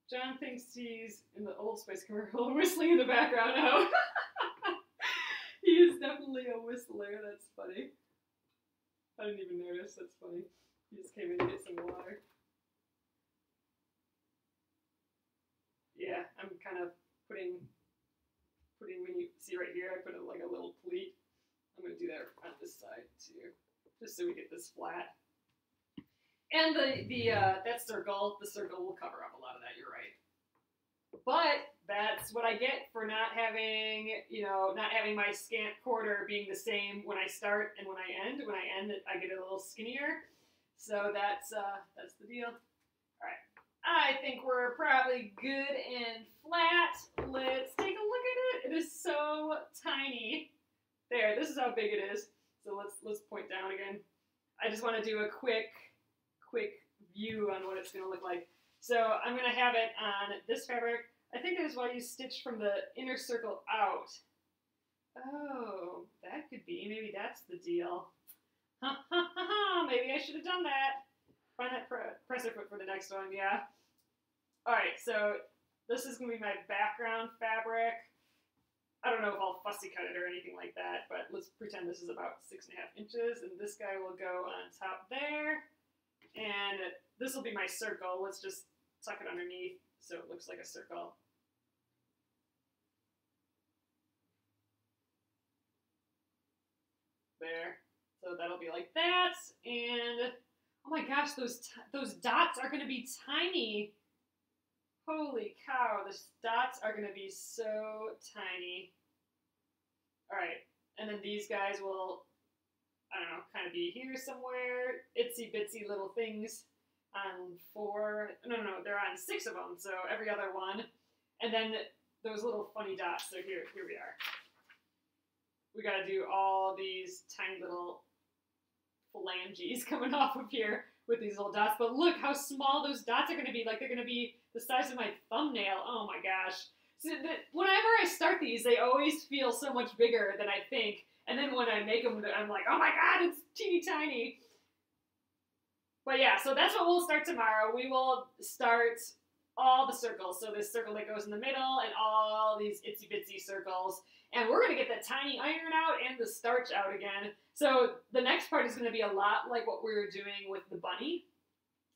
John thinks he's in the Old Spice commercial whistling in the background now. He is definitely a whistler. That's funny. I didn't even notice. That's funny. He just came in to get some water. Yeah, I'm kind of putting when you see right here, I put like a little pleat I'm going to do that on this side too, just so we get this flat. And that circle, the circle will cover up a lot of that, you're right. But that's what I get for not having, not having my scant quarter being the same when I start and when I end. When I end, I get a little skinnier. So that's the deal. All right. I think we're probably good and flat. Let's take a look at it. It is so tiny. There, this is how big it is. So let's point down again. I just want to do a quick view on what it's going to look like. So I'm going to have it on this fabric. I think that is why you stitched from the inner circle out. Oh, that could be. Maybe that's the deal. Maybe I should have done that. Find that presser foot for the next one, yeah. All right, so this is going to be my background fabric. I don't know if I'll fussy cut it or anything like that, but let's pretend this is about 6.5 inches, and this guy will go on top there. And this will be my circle. Let's just tuck it underneath so it looks like a circle. There. So that'll be like that. And oh my gosh, those dots are going to be tiny. Holy cow, the dots are going to be so tiny. All right. And then these guys will, I don't know, kind of be here somewhere. Itsy bitsy little things on 4. No, they're on 6 of them. So every other one. And then those little funny dots. So here we are. We got to do all these tiny little phalanges coming off of here with these little dots. But look how small those dots are going to be. Like they're going to be the size of my thumbnail. Oh my gosh. So whenever I start these, they always feel so much bigger than I think. And then when I make them, I'm like, oh my god, it's teeny tiny. But yeah, so that's what we'll start tomorrow. We will start all the circles. So this circle that goes in the middle and all these itsy bitsy circles. And we're going to get the tiny iron out and the starch out again. So the next part is going to be a lot like what we were doing with the bunny.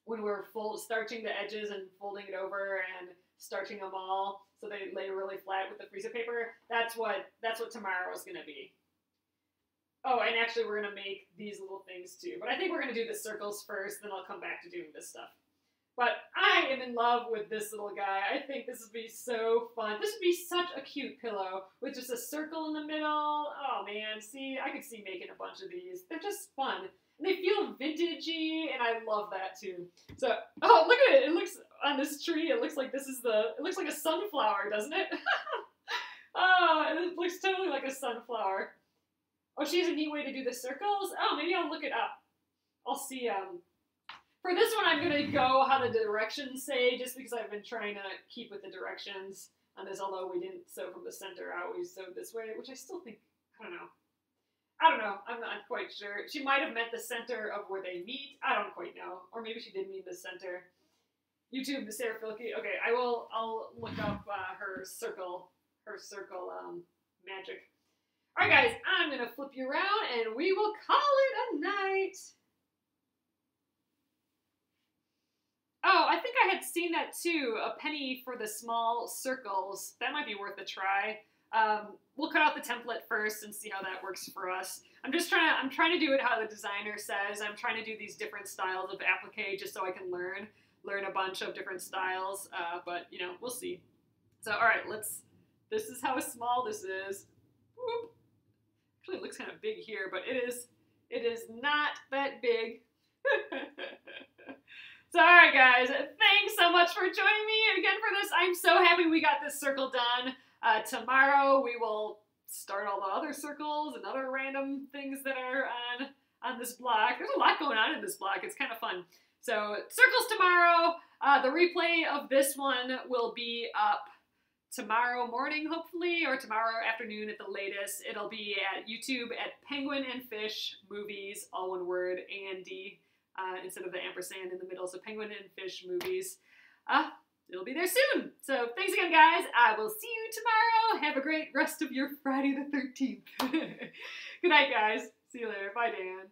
When we're starching the edges and folding it over and starching them all so they lay really flat with the freezer paper. That's what tomorrow is going to be. Oh, and actually we're going to make these little things too. But I think we're going to do the circles first, then I'll come back to doing this stuff. But I am in love with this little guy. I think this would be so fun. This would be such a cute pillow with just a circle in the middle. Oh man, see, I could see making a bunch of these. They're just fun. And they feel vintagey, and I love that too. So, oh, look at it. It looks, on this tree, it looks like it looks like a sunflower, doesn't it? Oh, it looks totally like a sunflower. Oh, she has a neat way to do the circles. Oh, maybe I'll look it up. I'll see, for this one, I'm going to go how the directions say, just because I've been trying to keep with the directions on this, although we didn't sew from the center out, we sewed this way, which I still think, I don't know, I'm not quite sure. She might have meant the center of where they meet, I don't quite know, or maybe she did mean the center. YouTube, the Sarah Filkey, okay, I'll look up her circle magic. Alright guys, I'm going to flip you around, and we will call it a night. Oh, I think I had seen that too, a penny for the small circles. That might be worth a try. We'll cut out the template first and see how that works for us. I'm trying to do it how the designer says. I'm trying to do these different styles of applique just so I can learn a bunch of different styles, but you know, we'll see. So, all right, this is how small this is. Whoop. Actually, it looks kind of big here, but it is not that big. So, all right, guys, thanks so much for joining me again for this. I'm so happy we got this circle done. Tomorrow we will start all the other circles and other random things that are on this block. There's a lot going on in this block. It's kind of fun. So, circles tomorrow. The replay of this one will be up tomorrow morning, hopefully, or tomorrow afternoon at the latest. It'll be at YouTube at Penguin and Fish Movies, all one word, A-N-D. Instead of the ampersand in the middle, so Penguin and Fish Movies. It'll be there soon. So thanks again, guys. I will see you tomorrow. Have a great rest of your Friday the 13th. Good night, guys. See you later. Bye, Dan.